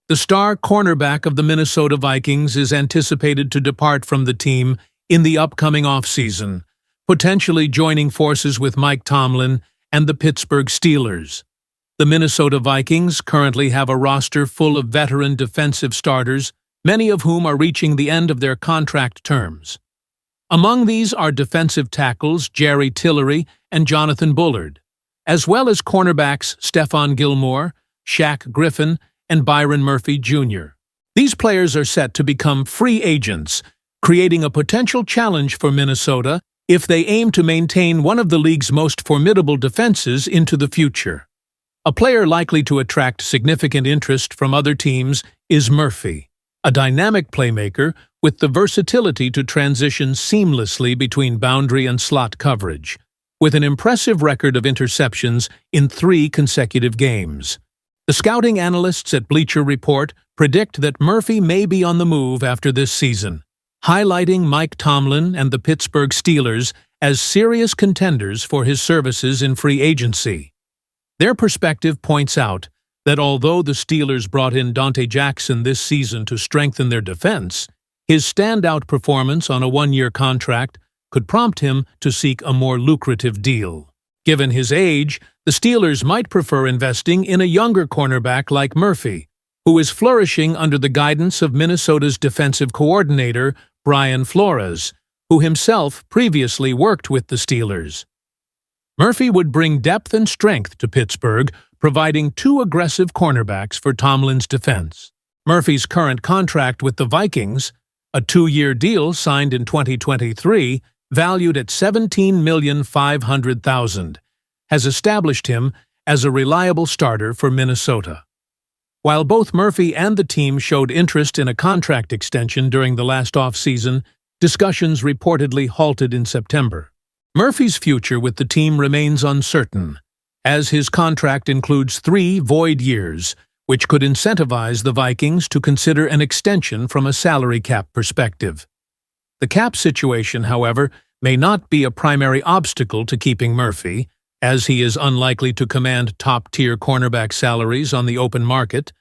The star cornerback of the Minnesota Vikings is anticipated to depart from the team in the upcoming offseason, potentially joining forces with Mike Tomlin and the Pittsburgh Steelers. The Minnesota Vikings currently have a roster full of veteran defensive starters, many of whom are reaching the end of their contract terms. Among these are defensive tackles Jerry Tillery and Jonathan Bullard, as well as cornerbacks Stephon Gilmore, Shaq Griffin, and Byron Murphy Jr. These players are set to become free agents, creating a potential challenge for Minnesota if they aim to maintain one of the league's most formidable defenses into the future. A player likely to attract significant interest from other teams is Murphy, a dynamic playmaker with the versatility to transition seamlessly between boundary and slot coverage, with an impressive record of interceptions in 3 consecutive games. The scouting analysts at Bleacher Report predict that Murphy may be on the move after this season, highlighting Mike Tomlin and the Pittsburgh Steelers as serious contenders for his services in free agency. Their perspective points out that although the Steelers brought in Dante Jackson this season to strengthen their defense, his standout performance on a 1-year contract could prompt him to seek a more lucrative deal. Given his age, the Steelers might prefer investing in a younger cornerback like Murphy, who is flourishing under the guidance of Minnesota's defensive coordinator, Brian Flores, who himself previously worked with the Steelers. Murphy would bring depth and strength to Pittsburgh, providing 2 aggressive cornerbacks for Tomlin's defense. Murphy's current contract with the Vikings, a 2-year deal signed in 2023, valued at $17,500,000, has established him as a reliable starter for Minnesota. While both Murphy and the team showed interest in a contract extension during the last offseason, discussions reportedly halted in September. Murphy's future with the team remains uncertain, as his contract includes 3 void years, which could incentivize the Vikings to consider an extension from a salary cap perspective. The cap situation, however, may not be a primary obstacle to keeping Murphy, as he is unlikely to command top-tier cornerback salaries on the open market,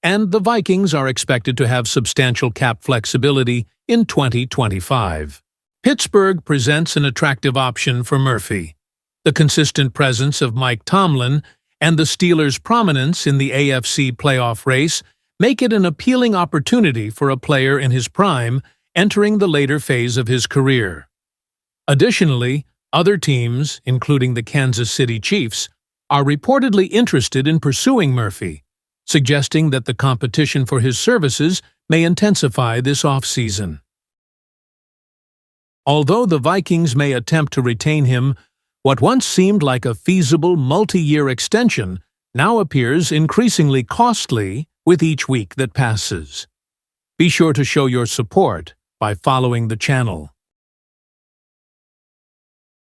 and the Vikings are expected to have substantial cap flexibility in 2025. Pittsburgh presents an attractive option for Murphy. The consistent presence of Mike Tomlin and the Steelers' prominence in the AFC playoff race make it an appealing opportunity for a player in his prime entering the later phase of his career. Additionally, other teams, including the Kansas City Chiefs, are reportedly interested in pursuing Murphy, suggesting that the competition for his services may intensify this offseason. Although the Vikings may attempt to retain him, what once seemed like a feasible multi-year extension now appears increasingly costly with each week that passes. Be sure to show your support by following the channel.